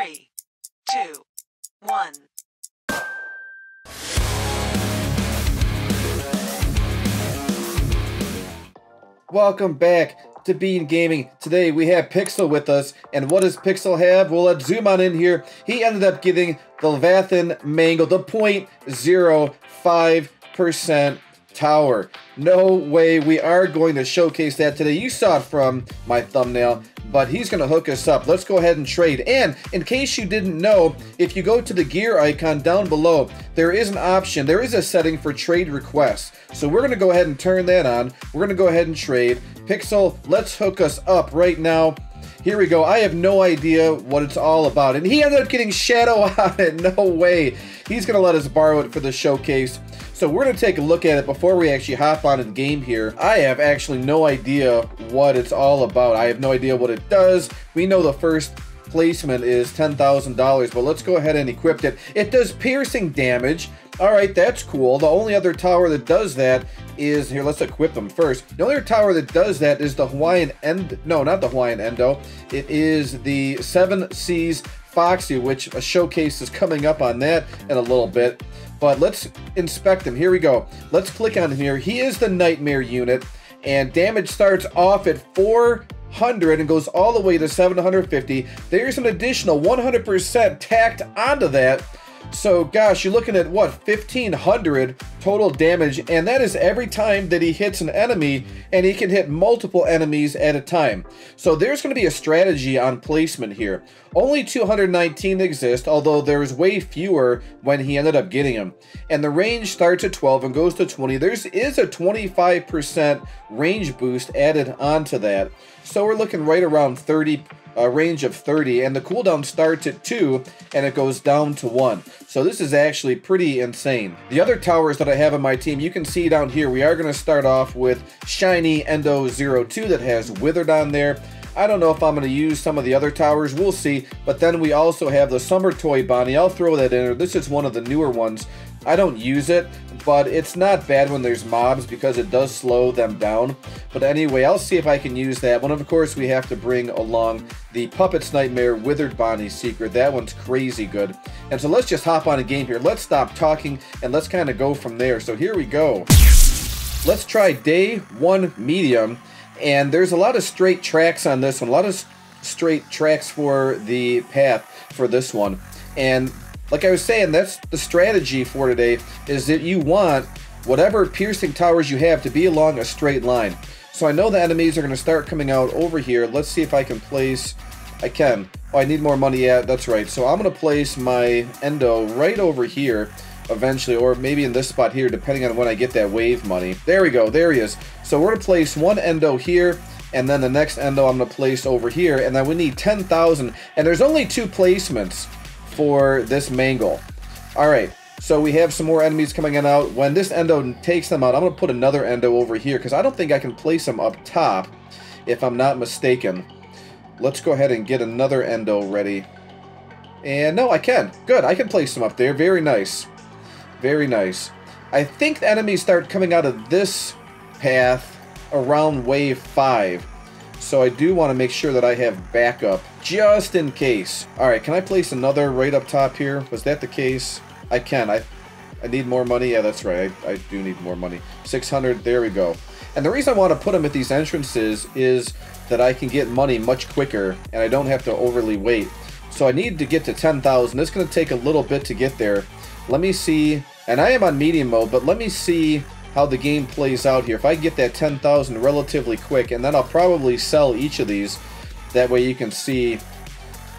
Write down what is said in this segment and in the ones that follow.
3, 2, 1. Welcome back to Bean Gaming. Today we have Pixel with us, and what does Pixel have? Well, let's zoom on in here. He ended up getting the LEVATHAN MANGLE, the 0.05% tower. No way, we are going to showcase that today. You saw it from my thumbnail, but he's going to hook us up. Let's go ahead and trade. And in case you didn't know, if you go to the gear icon down below, there is an option, there is a setting for trade requests. So we're going to go ahead and turn that on. We're going to go ahead and trade. Pixel, let's hook us up right now. Here we go. I have no idea what it's all about. And he ended up getting Shadow on it. No way. He's going to let us borrow it for the showcase. So we're going to take a look at it before we actually hop on in the game here. I have actually no idea what it's all about. I have no idea what it does. We know the first placement is $10,000, but let's go ahead and equip it. It does piercing damage. All right, that's cool. The only other tower that does that is, here, let's equip them first. The only other tower that does that is the Hawaiian Endo. No, not the Hawaiian Endo. It is the Seven Seas Foxy, which a showcase is coming up on that in a little bit. But let's inspect him. Here we go. Let's click on him here. He is the Nightmare unit, and damage starts off at 400 and goes all the way to 750. There's an additional 100% tacked onto that. So gosh, you're looking at what, 1500 total damage, and that is every time that he hits an enemy, and he can hit multiple enemies at a time. So there's going to be a strategy on placement here. Only 219 exist, although there's way fewer when he ended up getting them. And the range starts at 12 and goes to 20. There is a 25% range boost added onto that. So we're looking right around 30. A range of 30, and the cooldown starts at 2 and it goes down to 1. So this is actually pretty insane. The other towers that I have on my team, you can see down here, we are going to start off with Shiny Endo 02 that has Withered on there. I don't know if I'm going to use some of the other towers, we'll see. But then we also have the Summer Toy Bonnie. I'll throw that in there. This is one of the newer ones. I don't use it, but it's not bad when there's mobs because it does slow them down. But anyway, I'll see if I can use that one. Of course, we have to bring along the Puppet's Nightmare Withered Bonnie Secret. That one's crazy good. And so let's just hop on a game here. Let's stop talking and let's kind of go from there. So here we go. Let's try day 1 medium. And there's a lot of straight tracks on this one. A lot of straight tracks for the path for this one. And like I was saying, that's the strategy for today, is that you want whatever piercing towers you have to be along a straight line. So I know the enemies are going to start coming out over here. Let's see if I can place... I can. Oh, I need more money. Yeah, that's right. So I'm going to place my Endo right over here eventually, or maybe in this spot here, depending on when I get that wave money. There we go. There he is. So we're going to place one Endo here, and then the next Endo I'm going to place over here, and then we need 10,000. And there's only 2 placements for this Mangle. Alright, so we have some more enemies coming in out. When this Endo takes them out, I'm going to put another Endo over here, because I don't think I can place them up top, if I'm not mistaken. Let's go ahead and get another Endo ready. And no, I can. Good, I can place them up there. Very nice. Very nice. I think the enemies start coming out of this path around wave 5. So I do want to make sure that I have backup, just in case. Alright, can I place another right up top here? Was that the case? I can. I need more money. Yeah, that's right. I do need more money. 600, there we go. And the reason I want to put them at these entrances is that I can get money much quicker, and I don't have to overly wait. So I need to get to 10,000. It's going to take a little bit to get there. Let me see. And I am on medium mode, but let me see how the game plays out here. If I get that 10,000 relatively quick, and then I'll probably sell each of these. That way you can see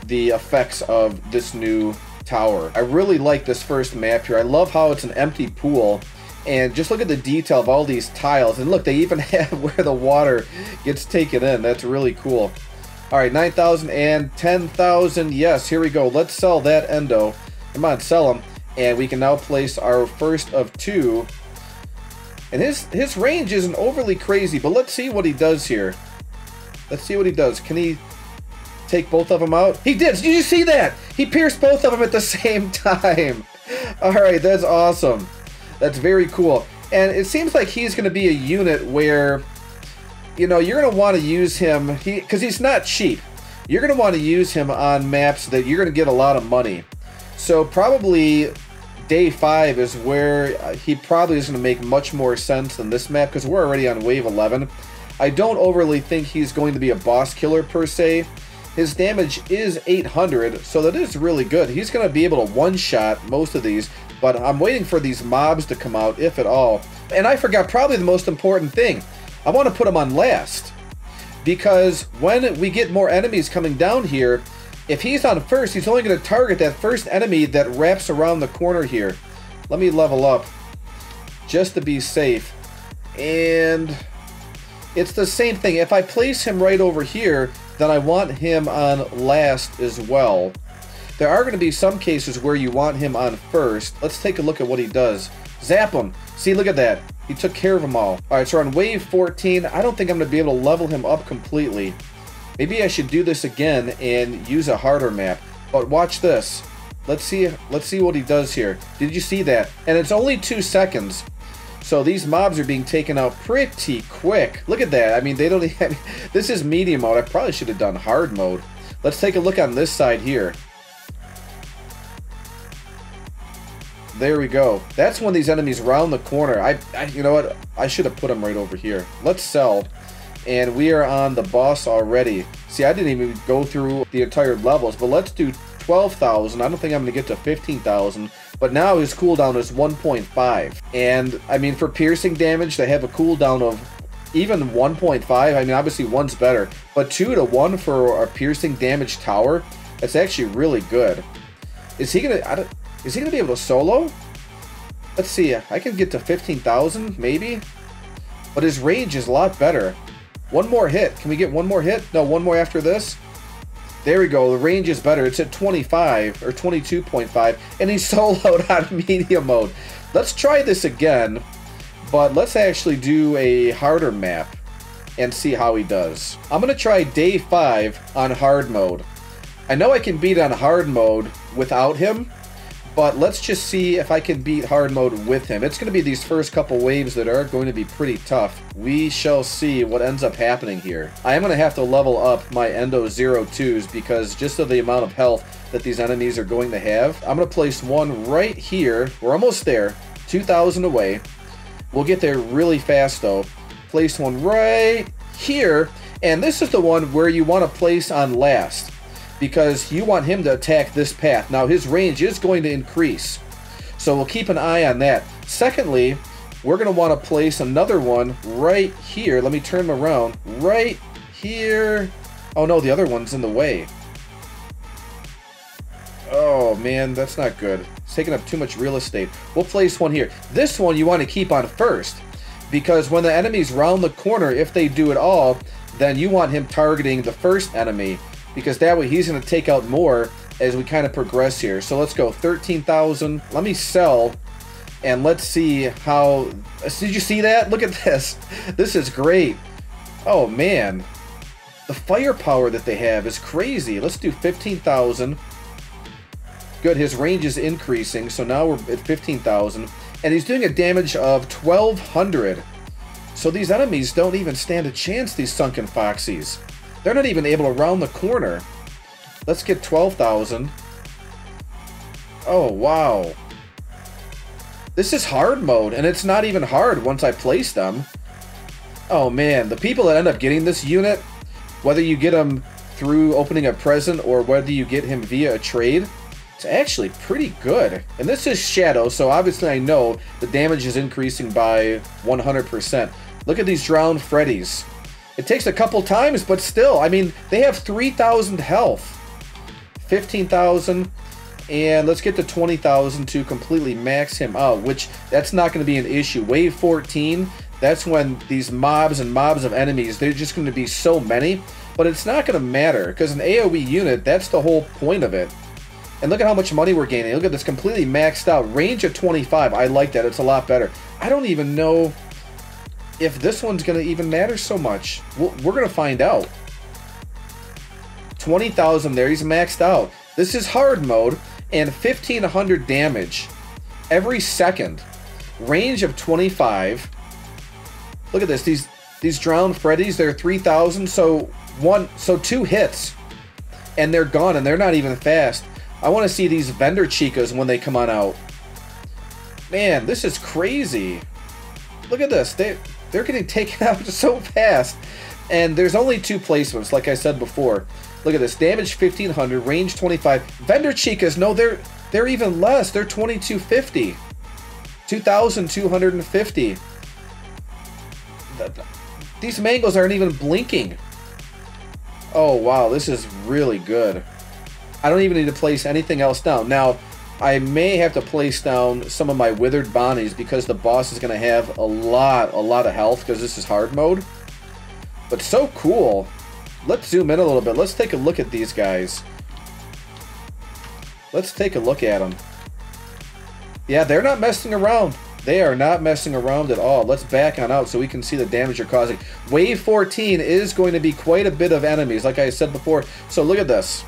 the effects of this new tower. I really like this first map here. I love how it's an empty pool. And just look at the detail of all these tiles. And look, they even have where the water gets taken in. That's really cool. Alright, 9,000 and 10,000. Yes, here we go. Let's sell that Endo. Come on, sell them. And we can now place our first of 2. And his range isn't overly crazy, but let's see what he does here. Let's see what he does. Can he take both of them out? He did! Did you see that? He pierced both of them at the same time. Alright, that's awesome. That's very cool. And it seems like he's going to be a unit where, you know, you're going to want to use him, because he's not cheap. you're going to want to use him on maps that you're going to get a lot of money. So probably day 5 is where he probably is going to make much more sense than this map, because we're already on wave 11. I don't overly think he's going to be a boss killer per se. His damage is 800, so that is really good. He's going to be able to one-shot most of these, but I'm waiting for these mobs to come out, if at all. And I forgot probably the most important thing. I want to put him on last, because when we get more enemies coming down here, if he's on first, he's only going to target that first enemy that wraps around the corner here. Let me level up, just to be safe. And it's the same thing. If I place him right over here, then I want him on last as well. There are going to be some cases where you want him on first. Let's take a look at what he does. Zap him. See, look at that. He took care of them all. Alright, so we're on wave 14. I don't think I'm going to be able to level him up completely. Maybe I should do this again and use a harder map. But watch this. Let's see what he does here. Did you see that? And it's only 2 seconds. So these mobs are being taken out pretty quick. Look at that. I mean, they don't even... This is medium mode. I probably should have done hard mode. Let's take a look on this side here. There we go. That's when these enemies round the corner. You know what? I should have put them right over here. Let's sell. And we are on the boss already. See, I didn't even go through the entire levels, but let's do 12,000. I don't think I'm going to get to 15,000. But now his cooldown is 1.5. And, I mean, for piercing damage, they have a cooldown of even 1.5. I mean, obviously, 1's better. But 2 to 1 for a piercing damage tower, that's actually really good. Is he going to be able to solo? Let's see. I can get to 15,000, maybe? But his range is a lot better. One more hit. Can we get one more hit? No, one more after this. There we go. The range is better. It's at 25 or 22.5, and he's soloed on medium mode. Let's try this again, but let's actually do a harder map and see how he does. I'm going to try day 5 on hard mode. I know I can beat on hard mode without him, but let's just see if I can beat hard mode with him. It's going to be these first couple waves that are going to be pretty tough. We shall see what ends up happening here. I am going to have to level up my Endo 02s because just of the amount of health that these enemies are going to have. I'm going to place one right here. We're almost there. 2,000 away. We'll get there really fast though. Place one right here. And this is the one where you want to place on last, because you want him to attack this path. Now, his range is going to increase, so we'll keep an eye on that. Secondly, we're going to want to place another one right here. Let me turn him around. Right here. Oh, no, the other one's in the way. Oh, man, that's not good. It's taking up too much real estate. We'll place one here. This one you want to keep on first, because when the enemies round the corner, if they do it all, then you want him targeting the first enemy, because that way he's going to take out more as we kind of progress here. So let's go 13,000. Let me sell, and let's see how... Did you see that? Look at this. This is great. Oh, man. The firepower that they have is crazy. Let's do 15,000. Good. His range is increasing, so now we're at 15,000. And he's doing a damage of 1,200. So these enemies don't even stand a chance, these sunken foxies. They're not even able to round the corner. Let's get 12,000. Oh, wow. This is hard mode, and it's not even hard once I place them. Oh, man. The people that end up getting this unit, whether you get them through opening a present or whether you get him via a trade, it's actually pretty good. And this is Shadow, so obviously I know the damage is increasing by 100%. Look at these drowned Freddies. It takes a couple times, but still, I mean, they have 3,000 health. 15,000, and let's get to 20,000 to completely max him out, which that's not going to be an issue. Wave 14, that's when these mobs and mobs of enemies, they're just going to be so many, but it's not going to matter, because an AoE unit, that's the whole point of it. And look at how much money we're gaining. Look at this, completely maxed out. Range of 25, I like that, it's a lot better. I don't even know if this one's going to even matter so much. We're going to find out. 20,000 there. He's maxed out. This is hard mode, and 1,500 damage every second. Range of 25. Look at this. These drowned Freddies, they're 3,000. So 2 hits. and they're gone, and they're not even fast. I want to see these vendor chicas when they come on out. Man, this is crazy. Look at this. They're getting taken out so fast. And there's only 2 placements, like I said before. Look at this. Damage 1500, range 25. Vendor chicas, no, they're even less. They're 2250. 2250. These mangles aren't even blinking. Oh, wow, this is really good. I don't even need to place anything else down. Now, I may have to place down some of my withered bonnies because the boss is going to have a lot of health because this is hard mode. But so cool. Let's zoom in a little bit. Let's take a look at these guys. Let's take a look at them. Yeah, they're not messing around. They are not messing around at all. Let's back on out so we can see the damage you're causing. Wave 14 is going to be quite a bit of enemies, like I said before. So look at this.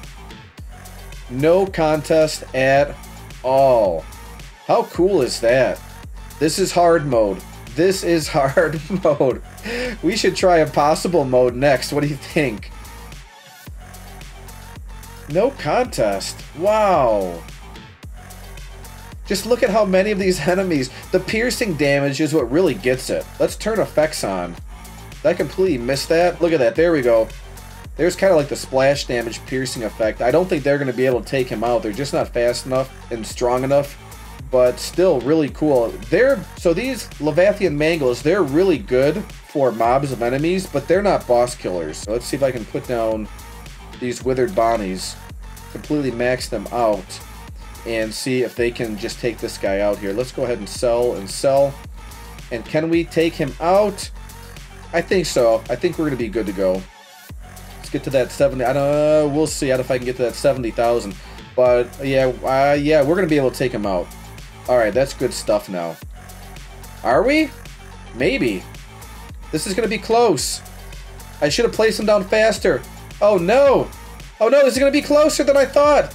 No contest at all. How cool is that? This is hard mode. This is hard mode. We should try impossible mode next. What do you think? No contest. Wow. Just look at how many of these enemies. The piercing damage is what really gets it. Let's turn effects on. I completely missed that. Look at that. There we go. There's kind of like the splash damage piercing effect. I don't think they're going to be able to take him out. They're just not fast enough and strong enough. But still really cool. So these Levathan mangles, they're really good for mobs of enemies, but they're not boss killers. So let's see if I can put down these withered bonnies. Completely max them out. And see if they can just take this guy out here. Let's go ahead and sell and sell. And can we take him out? I think so. I think we're going to be good to go. Let's get to that 70. I don't know. We'll see if I can get to that 70,000. But yeah, yeah, we're going to be able to take him out. All right, that's good stuff now. Are we? Maybe. This is going to be close. I should have placed him down faster. Oh, no. Oh, no, this is going to be closer than I thought.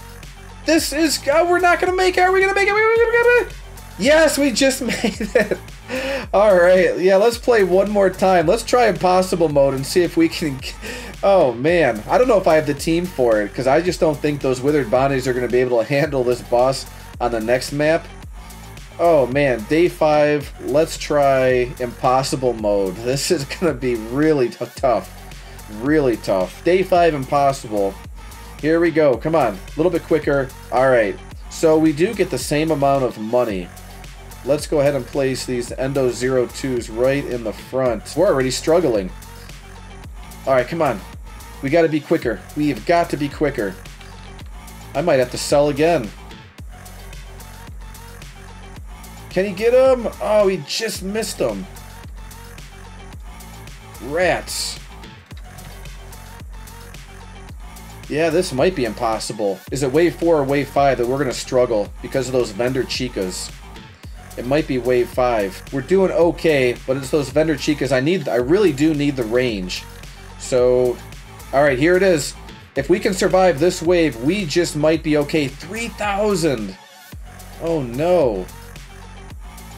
This is... Oh, we're not going to make it. Are we going to make it? Yes, we just made it. All right. Yeah, let's play one more time. Let's try impossible mode and see if we can... Oh, man. I don't know if I have the team for it because I just don't think those withered bonnies are going to be able to handle this boss on the next map. Oh, man. Day 5. Let's try impossible mode. This is going to be really tough. Really tough. Day 5 impossible. Here we go. Come on. A little bit quicker. All right. So we do get the same amount of money. Let's go ahead and place these Endo 02s right in the front. We're already struggling. All right, come on. We got to be quicker. We've got to be quicker. I might have to sell again. Can he get him? Oh, he just missed him. Rats. Yeah, this might be impossible. Is it wave 4 or wave 5 that we're going to struggle because of those vendor chicas? It might be wave 5. We're doing okay, but it's those vendor chicas. I really do need the range. So, all right, here it is. If we can survive this wave, we just might be okay. 3,000. Oh, no.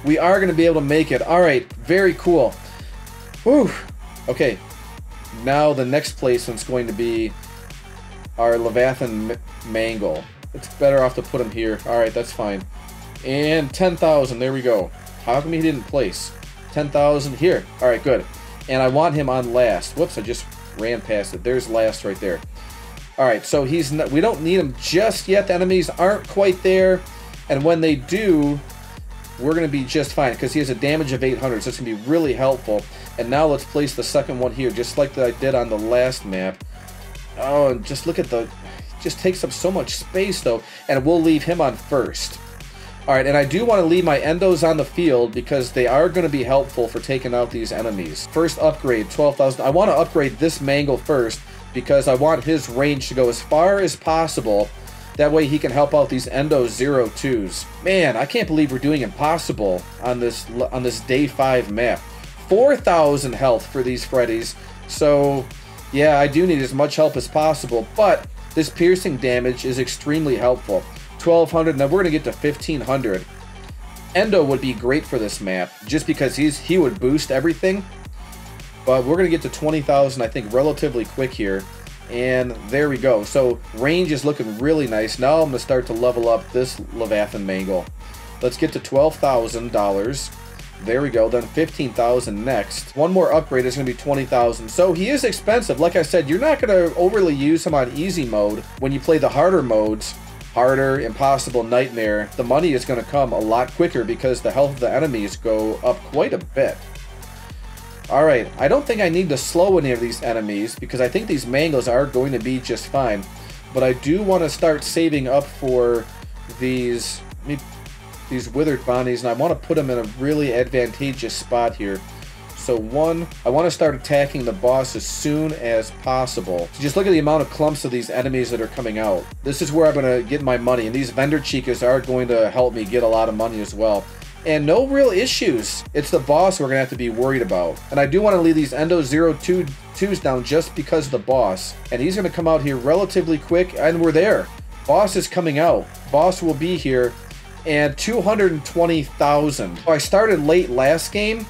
We are going to be able to make it. All right, very cool. Whew. Okay, now the next placement's going to be our Levathan Mangle. It's better off to put him here. All right, that's fine. And 10,000, there we go. How come he didn't place? 10,000 here. All right, good. And I want him on last. Whoops, I just ran past it. There's last right there. All right, so he's not, we don't need him just yet. The enemies aren't quite there. And when they do, we're going to be just fine because he has a damage of 800, so it's going to be really helpful. And now let's place the second one here, just like I did on the last map. Oh, and just look at the... just takes up so much space, though. And we'll leave him on first. Alright, and I do want to leave my endos on the field because they are going to be helpful for taking out these enemies. First upgrade, 12,000. I want to upgrade this Mangle first because I want his range to go as far as possible. That way he can help out these Endo 02s. Man, I can't believe we're doing impossible on this day 5 map. 4,000 health for these Freddies. So, yeah, I do need as much help as possible, but this piercing damage is extremely helpful. 1,200, now we're going to get to 1,500. Endo would be great for this map, just because he would boost everything. But we're going to get to 20,000, I think, relatively quick here. And there we go. So range is looking really nice. Now I'm going to start to level up this Levathan Mangle. Let's get to $12,000. There we go. Then $15,000 next. One more upgrade is going to be $20,000. So he is expensive. Like I said, you're not going to overly use him on easy mode. When you play the harder modes, harder, impossible, nightmare, the money is going to come a lot quicker because the health of the enemies go up quite a bit. Alright, I don't think I need to slow any of these enemies because I think these mangles are going to be just fine. But I do want to start saving up for these withered bonnies, and I want to put them in a really advantageous spot here. So one, I want to start attacking the boss as soon as possible. So just look at the amount of clumps of these enemies that are coming out. This is where I'm going to get my money, and these vendor chicas are going to help me get a lot of money as well. And no real issues. It's the boss we're going to have to be worried about. And I do want to leave these Endo 02s down just because of the boss. And he's going to come out here relatively quick, and we're there. Boss is coming out. Boss will be here. And 220,000. I started late last game,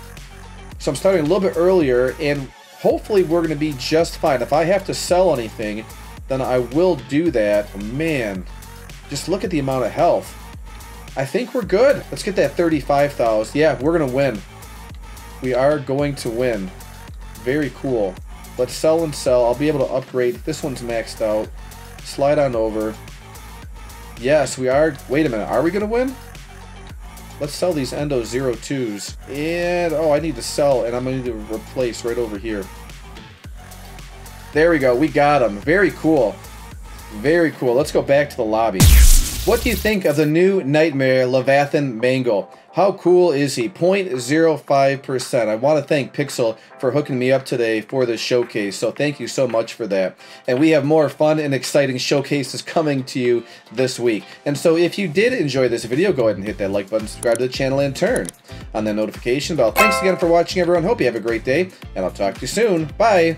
so I'm starting a little bit earlier, and hopefully we're going to be just fine. If I have to sell anything, then I will do that. Oh, man, just look at the amount of health. I think we're good. Let's get that 35,000. Yeah, we're going to win. We are going to win. Very cool. Let's sell and sell. I'll be able to upgrade. This one's maxed out. Slide on over. Yes, we are. Wait a minute. Are we going to win? Let's sell these Endo 02s. And, oh, I need to sell, and I'm going to need to replace right over here. There we go. We got them. Very cool. Very cool. Let's go back to the lobby. What do you think of the new Nightmare Levathan Mangle? How cool is he? 0.05%. I want to thank Pixel for hooking me up today for this showcase, so thank you so much for that. And we have more fun and exciting showcases coming to you this week. And so if you did enjoy this video, go ahead and hit that like button, subscribe to the channel, and turn on that notification bell. Thanks again for watching, everyone. Hope you have a great day, and I'll talk to you soon. Bye!